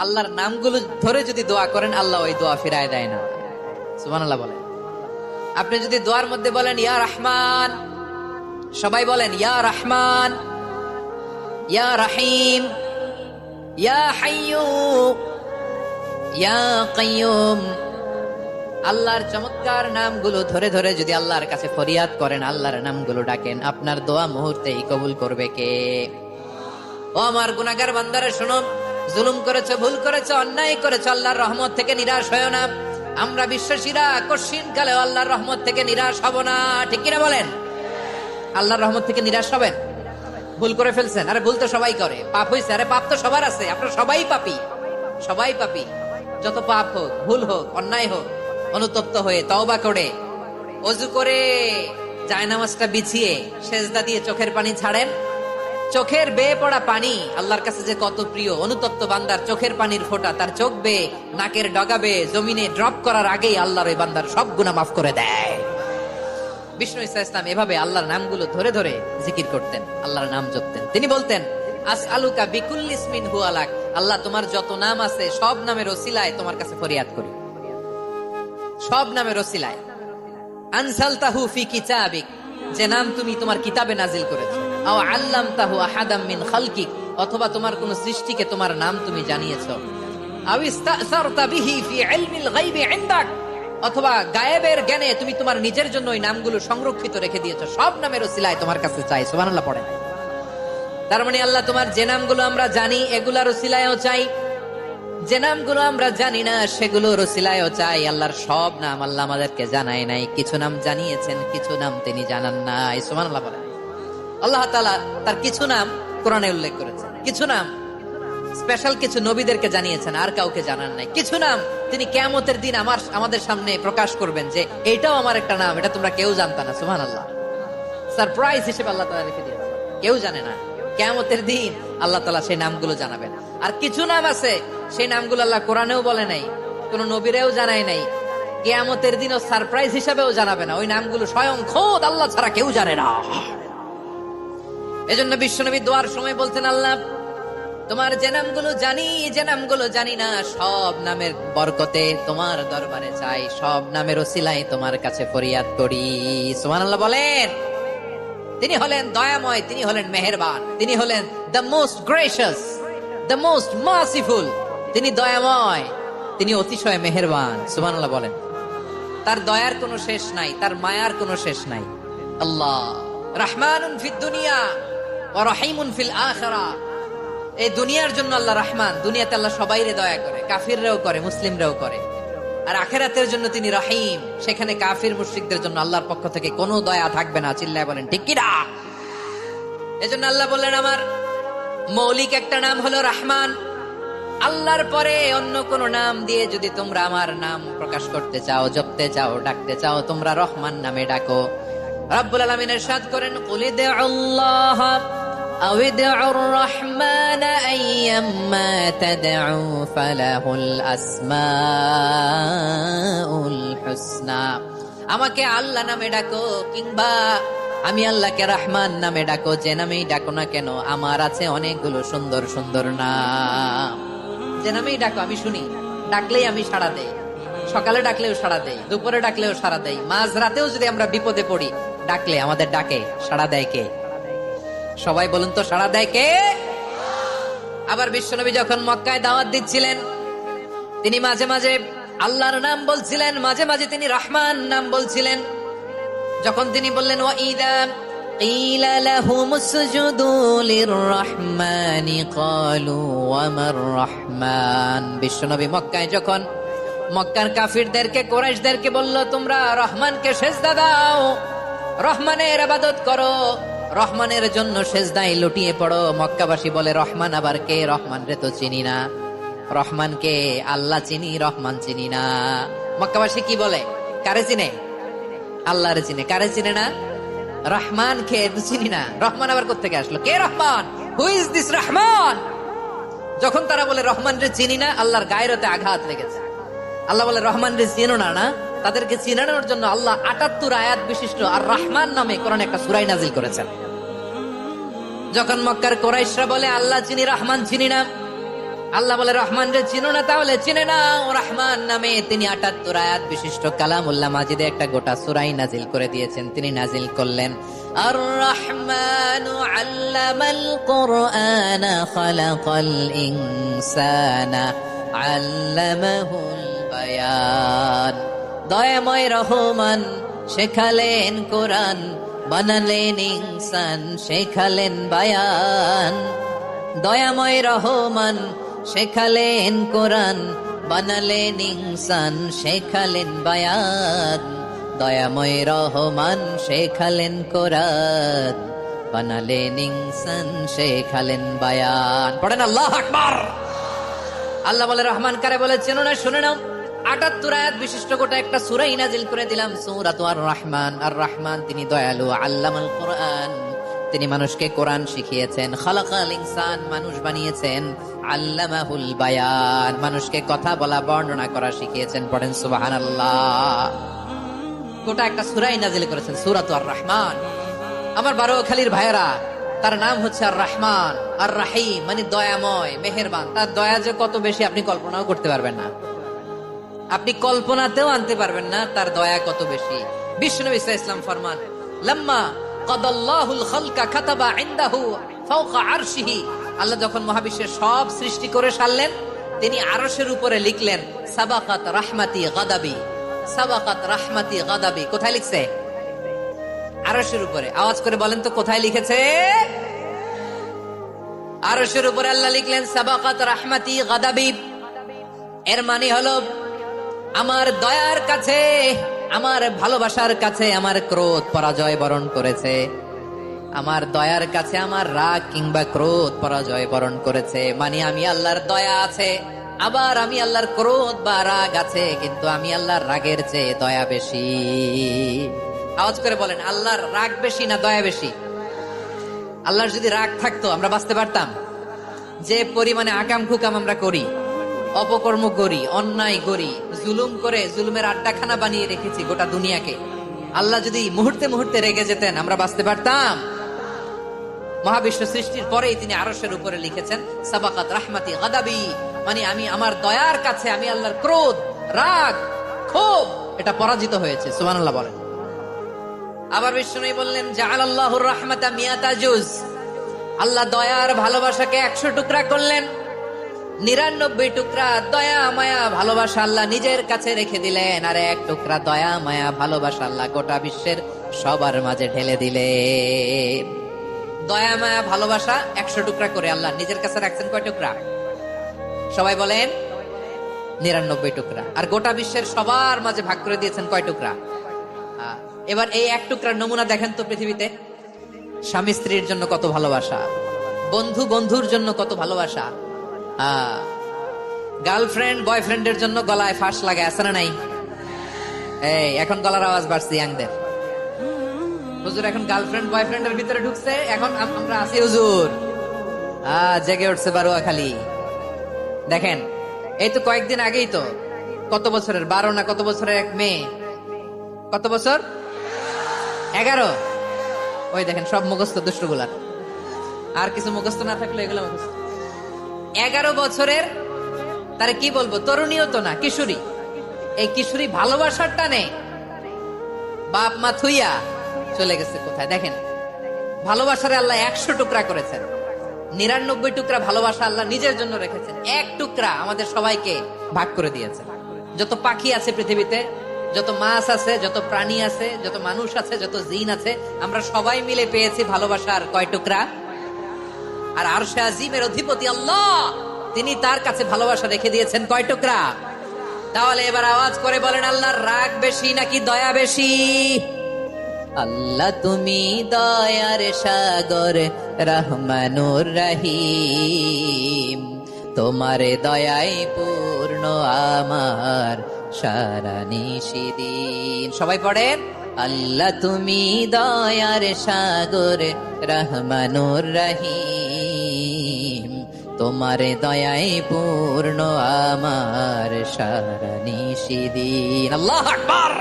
আল্লাহর নামগুলো ধরে যদি দোয়া করেন, আল্লাহ ওই দোয়া ফিরায় দেয় না। সুবহানাল্লাহ বলেন। আপনি যদি দোয়ার মধ্যে বলেন ইয়া রহমান, সবাই বলেন ইয়া রহমান, ইয়া রহিম, ইয়া হাইয়্যু, ইয়া কাইয়্যুম, আল্লাহর চমৎকার নামগুলো ধরে ধরে যদি আল্লাহর কাছে ফরিয়াদ করেন, আল্লাহর নামগুলো ডাকেন, আপনার দোয়া মুহূর্তেই কবুল করবে কে? ও আমার গুনাহগার বান্দারা শুনো, জুলুম করেছো, ভুল করেছো, অন্যায় করেছো, আল্লাহর রহমত থেকে নিরাশ হয়ো না। আমরা বিশ্বাসীরা কঠিন কালেও আল্লাহর রহমত থেকে নিরাশ হব না, ঠিক কিনা বলেন? আল্লাহর রহমত থেকে নিরাশ হবেন? ভুল করে ফেলছেন, আরে ভুল তো সবাই করে, পাপ হয়েছে, আরে পাপ তো সবার আছে, আপনারা সবাই পাপী, সবাই পাপী। যত পাপ হোক, ভুল হোক, অন্যায় হোক, অনুতপ্ত হয়ে তওবা করে ওযু করে জায়নামাজটা বিছিয়ে সেজদা দিয়ে চোখের পানি ছাড়েন। চোখের বেয়ে পড়া পানি আল্লাহর কাছে যে কত প্রিয়। অনুতপ্ত বান্দার চোখের পানির ফোঁটা তার চোখ বেয়ে, নাকের ডগা বেয়ে জমিনে ড্রপ করার আগেই আল্লাহর ওই বান্দার সব গুনাহ মাফ করে দেয়। বিষ্ণু ঈসা ইসলাম এভাবে আল্লাহর নামগুলো ধরে ধরে জিকির করতেন, আল্লাহর নাম জপতেন। তিনি বলতেন আসআলুকা বিকুল্লি ইসমিন হুয়া লাক, আল্লাহ তোমার যত নাম আছে সব নামের ওসিলায় তোমার কাছে ফরিয়াদ করি, সব নামের ওসিলায়। আনসালতাহু ফি কিতাবিক, যে নাম তুমি তোমার কিতাবে নাজিল করেছো। আও আল্লামতাহু আহাদাম মিন খালকিক, অথবা তোমার কোন সৃষ্টিকে তোমার নাম তুমি জানিয়েছো। আও ইস্তাসারতা বিহি ফি ইলমিল গায়বি ইনদাক, অথবা গায়েবের জ্ঞানে তুমি তোমার নিজের জন্য ওই নামগুলো সংরক্ষিত রেখে দিয়েছো। সব নামের ওসিলায় তোমার কাছে চাই। সুবহানাল্লাহ পড়েন। তার মানে আল্লাহ তোমার যে নামগুলো আমরা জানি এগুলার ওসিলায়ও চাই, যে নামগুলো আমরা জানি না সেগুলোর ওসিলায়ও চাই। আল্লাহর সব নাম আল্লাহ আমাদেরকে জানায় নাই, কিছু নাম জানিয়েছেন, কিছু নাম তিনি জানান নাই। সুবহানাল্লাহ বলেন। আল্লাহ তাআলা তার কিছু নাম কোরআনে উল্লেখ করেছেন, কিছু নাম স্পেশাল কিছু নবীদেরকে জানিয়েছেন, আর কাউকে জানান নাই। কিছু নাম তিনি কিয়ামতের দিন আমাদের সামনে প্রকাশ করবেন যে এটাও আমার একটা নাম, এটা তোমরা কেউ জানতা না। সুবহানাল্লাহ। সারপ্রাইজ হিসেবে আল্লাহ তাআলা রেখে দিয়েছেন, কেউ জানে না। কিয়ামতের দিন আল্লাহ তাআলা সেই নামগুলো জানাবেন। আর কিছু নাম আছে সেই নামগুলো আল্লাহ কোরআনেও বলে নাই, কোন নবীরেও জানায় নাই, কিয়ামতের দিনও সারপ্রাইজ হিসেবেও জানাবে না। ওই নামগুলো স্বয়ং খোদ আল্লাহ ছাড়া কেউ জানে না। এজন্য বিশ্বনবী দোয়ার সময় বলতেন, আল্লাহ তোমার যে নামগুলো জানি, যে নামগুলো জানি না, সব নামের বরকতে তোমার দরবারে চাই, সব নামের ওসিলায় তোমার কাছে ফরিয়াদ করি। সুবহানাল্লাহ বলেন। তিনি হলেন দয়াময়, তিনি হলেন মেহেরবান, তিনি হলেন the most gracious, the most merciful. তিনি দয়াময়, তিনি অতিশয় মেহেরবান। সুবহানাল্লাহ বলেন। তার দয়ার কোনো শেষ নাই, তার মায়ার কোনো শেষ নাই। আল্লাহ রহমানুন ফিদ দুনিয়া ওয়া রহিমুন ফিল আখিরাহ। এই দুনিয়ার জন্য আল্লাহ রহমান, দুনিয়াতে আল্লাহ সবাইরে দয়া করে, কাফিররাও করে, মুসলিমরাও করে। আর আখিরাতের জন্য তিনি রহিম, সেখানে কাফির মুশরিকদের জন্য আল্লাহর পক্ষ থেকে কোনো দয়া থাকবে না। চিল্লায় বলেন ঠিক কি না? এজন্য আল্লাহ বললেন আমার মৌলিক একটা নাম হলো রহমান। আল্লাহর পরে অন্য কোন নাম দিয়ে যদি তোমরা আমার নাম প্রকাশ করতে চাও, জপতে চাও, ডাকতে চাও, তোমরা রহমান নামে ডাকো। রব্বুল আলামিন ইরশাদ করেন কুলিদুল্লাহ আও ইদউর রহমান আইয়াম্মা তাদউ ফালাহুল আসমাউল হুসনা। আমাকে আল্লাহ নামে ডাকো, কিংবা আমি আল্লাহকে রহমান নামে ডাকো, যে নামেই ডাকো না কেন আমার আছে অনেকগুলো সুন্দর সুন্দর নাম। যে নামেই ডাকো আমি শুনি, ডাকলেই আমি সাড়া দেই। সকালে ডাকলেও সাড়া দেই, দুপুরে ডাকলেও সাড়া দেই, মাঝরাতেও যদি আমরা বিপদে পড়ি ডাকলে আমাদের ডাকে সাড়া দেয় কে? সবাই বলুন তো, সাড়া দেয় কে? আবার বিশ্বনবী যখন মক্কায় দাওয়াত দিচ্ছিলেন, তিনি মাঝে মাঝে আল্লাহর নাম বলছিলেন, মাঝে মাঝে তিনি রহমান নাম বলছিলেন। যখন তিনি বললেন ওয়াইদা কিলা লাহুমুস সুজুদু লিররহমানি ক্বালু ওয়ামার রহমান। বিশ্বনবী মক্কায় যখন মক্কার কাফিরদেরকে, কুরাইশদেরকে বলল তোমরা রহমানকে সেজদা দাও, রহমানের ইবাদত করো, রহমানের জন্য সেজদায় লুটিয়ে পড়ো। মক্কাবাসী বলে রহমান আবার কে? রহমান রে তো চিনি না। রহমানকে আল্লাহ চিনি, রহমান চিনি না। মক্কাবাসী কি বলে? কারে চিনে? আল্লাহরে চিনে। কারে চিনে না? রহমান কে চিনি না। রহমান আবার কোত্থেকে আসলো? কে Rahman? Who is this Rahman? যখন তারা বলে রহমান রে চিনি না, আল্লাহর গায়রতে আঘাত লেগেছে। আল্লাহ বলে রহমান রে চিনো না? না, তাদেরকে চিনানোর জন্য আল্লাহ ৭৮ আয়াত বিশিষ্ট আর রহমান নামে কোরআনে একটা সূরা নাজিল করেছেন। যখন মক্কার কুরাইশরা বলে আল্লাহ চিনি, রহমান চিনি না, আল্লাহ বলে রহমান রে চিনো না, তাহলে চিনে নাও। রহমান নামে তিনি ৭৮ আয়াত বিশিষ্ট কালামুল্লাহ মাজিদে একটা গোটা সূরাই নাজিল করে দিয়েছেন। তিনি নাজিল করলেন আর রহমানু আল্লামাল কুরআনা খালাকাল ইনসানা আল্লামাহুল বায়ান। দয়াময় রহমান শেখালেন কোরআন, বানালেন ইনসান, শেখালেন বায়ান। দয়াময় রহমান শেখালেন কোরআন, বানালেন ইনসান, শেখালেন বায়ান। দয়াময় রহমান শেখালেন কোরআন, বানালেন ইনসান, শেখালেন বায়ান। পড়েন আল্লাহু আকবার। আল্লাহ বলে রহমান কারে বলে চেনো না, শুনে নাও। ৭৮ আয়াত বিশিষ্ট গোটা একটা সূরাই নাজিল করে দিলাম, সূরাতুর আর রহমান। আর রহমান তিনি দয়ালু, আল্লামাল কোরআন তিনি মানুষকে কোরআন শিখিয়েছেন, খালাকাল ইনসান মানুষ বানিয়েছেন, আল্লামাহুল বায়ান মানুষকে কথা বলা বর্ণনা করা শিখিয়েছেন। পড়েন সুবহানাল্লাহ। গোটা একটা সূরাই নাজিল করেছেন, সূরাতুর আর রহমান। আমার বারোখালীর ভাইয়েরা, তার নাম হচ্ছে আর রহমান আর রাহিম, মানে দয়াময় মেহেরবান। তার দয়া যে কত বেশি আপনি কল্পনাও করতে পারবেন না, আপনি কল্পনাতেও আনতে পারবেন না তার দয়া কত বেশি। বিশ্বনবী সাল্লাল্লাহু আলাইহি ওয়াসাল্লাম ফরমান, লাম্মা কাদাল্লাহুল খালকা কাতাবা ইনদাহু ফাওকা আরশিহি। আল্লাহ যখন মহাবিশ্বের সব সৃষ্টি করে সারলেন, তিনি আরশের উপরে লিখলেন সাবাকাত রাহমাতি গাদাবি, সাবাকাত রাহমাতি গাদাবি। কোথায় লিখছে? আরশের উপরে। আওয়াজ করে বলেন তো কোথায় লিখেছে? আরশের উপরে আল্লাহ লিখলেন সাবাকাত রাহমাতি গাদাবি। এর মানে হলো আমার দয়ার কাছে, আমার ভালোবাসার কাছে আমার ক্রোধ পরাজয় বরণ করেছে। আমার দয়ার কাছে আমার রাগ কিংবা ক্রোধ পরাজয় বরণ করেছে। মানে আমি আল্লাহর দয়া আছে, আবার আমি আল্লাহর ক্রোধ বা রাগ আছে, কিন্তু আমি আল্লাহর রাগের চেয়ে দয়া বেশি। আওয়াজ করে বলেন, আল্লাহর রাগ বেশি না দয়া বেশি? আল্লাহর যদি রাগ থাকতো আমরা বাঁচতে পারতাম? যে পরিমাণে আকাম খুকাম আমরা করি, অপকর্ম করি, অন্যায় করি, জুলুম করে জুলুমের আড্ডাখানা বানিয়ে রেখেছি গোটা দুনিয়াকে, আল্লাহ যদি মুহূর্তে মুহূর্তে রেগে যেতেন আমরা বাঁচতে পারতাম? মহাবিশ্ব সৃষ্টির পরেই তিনি আরশের উপরে লিখেছেন সাবাকাত রাহমাতি গাদাবি, মানে আমি আমার দয়ার কাছে আমি আল্লাহর ক্রোধ, রাগ, ক্ষোভ এটা পরাজিত হয়েছে। সুবহানাল্লাহ বলেন। আবার বিষ্ণু বললেন জাআলাল্লাহুর রাহমাতা মিয়াতা জুজ। আল্লাহ দয়ার ভালোবাসাকে ১০০ টুকরা করলেন, ৯৯ টুকরা দয়া মায়া ভালোবাসা আল্লাহ নিজের কাছে রেখে দিলেন, আর ১ টুকরা দয়া মায়া ভালোবাসা আল্লাহ গোটা বিশ্বের সবার মাঝে ঢেলে দিলেন। দয়া মায়া ভালোবাসা ১০০ টুকরা করে আল্লাহ নিজের কাছে রাখছেন কয় টুকরা? সবাই বলেন ৯৯ টুকরা। আর গোটা বিশ্বের সবার মাঝে ভাগ করে দিয়েছেন কয় টুকরা? এবার এই ১ টুকরার নমুনা দেখেন তো পৃথিবীতে। স্বামী স্ত্রীর জন্য কত ভালোবাসা, বন্ধু বন্ধুর জন্য কত ভালোবাসা, গার্লফ্রেন্ড বয়ফ্রেন্ডের জন্য গলায় ফাঁস লাগে, আছে না নাই? এই এখন গলার আওয়াজ বাড়ছে ইয়াংদের। হুজুর এখন গার্লফ্রেন্ড বয়ফ্রেন্ডের ভিতরে ঢুকছে, এখন আমরা আছি হুজুর। জেগে উঠছে বারোয়াখালী। দেখেন এই তো কয়েকদিন আগেই তো, কত বছরের ১২ না কত বছরের এক মেয়ে, কত বছর? ১১। ওই দেখেন সব মুখস্থ দুষ্টগুলার, আর কিছু মুখস্থ না থাকলে এগুলো মুখস্থ। ১১ বছরের, তারে কি বলবো, তরুণীও তো না, কিশোরী। এই কিশোরী ভালোবাসার টানে বাপ মা থুইয়া চলে গেছে কোথায়? দেখেন ভালোবাসারে আল্লাহ ১০০ টুকরা করেছেন, ৯৯ টুকরা ভালোবাসা আল্লাহ নিজের জন্য রেখেছেন, ১ টুকরা আমাদের সবাইকে ভাগ করে দিয়েছেন। যত পাখি আছে পৃথিবীতে, যত মাছ আছে, যত প্রাণী আছে, যত মানুষ আছে, যত জিন আছে, আমরা সবাই মিলে পেয়েছি ভালোবাসার কয় টুকরা? আর আরশে আজিমের অধিপতি আল্লাহ, তিনি তার কাছে ভালোবাসা রেখে দিয়েছেন কয় টুকরা? তাহলে এবার আওয়াজ করে বলেন, আল্লাহর রাগ বেশি নাকি দয়া বেশি? আল্লাহ তুমি দয়ার সাগর রহমানুর রহিম, তোমার দয়ায় পূর্ণ আমার সারা নিশিদিন। সবাই পড়েন, আল্লাহ তুমি দয়ার সাগর রহমানুর রহিম, তোমার দয়ায় পূর্ণ আমার সারা নিশিদিন। আল্লাহু আকবার।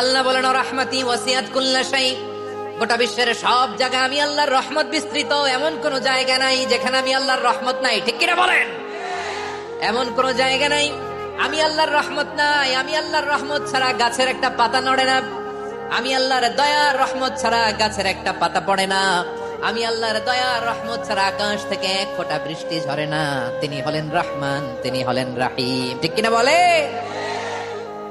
আল্লাহ বলেন রাহমাতি ওয়াসিআত কুল্লা শাই, গোটা বিশ্বের সব জায়গায় আমি আল্লাহর রহমত বিস্তৃত, এমন কোন জায়গা নাই যেখানে আমি আল্লাহর রহমত নাই, ঠিক কিনা বলেন? এমন কোন জায়গা নাই আমি আল্লাহর রহমত নাই। আমি আল্লাহর রহমত ছাড়া গাছের একটা পাতা নড়ে না, আমি আল্লাহর দয়ার রহমত ছাড়া গাছের একটা পাতা পড়ে না, আমি আল্লাহর দয়ার রহমত ছাড়া আকাশ থেকে এক ফোঁটা বৃষ্টি ঝরে না। তিনি হলেন রহমান, তিনি হলেন রাহিম, ঠিক কিনা বলে?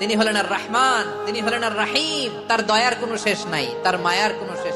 তিনি হলেন আর রহমান, তিনি হলেন আর রাহিম। তার দয়ার কোনো শেষ নাই, তার মায়ার কোনো শেষ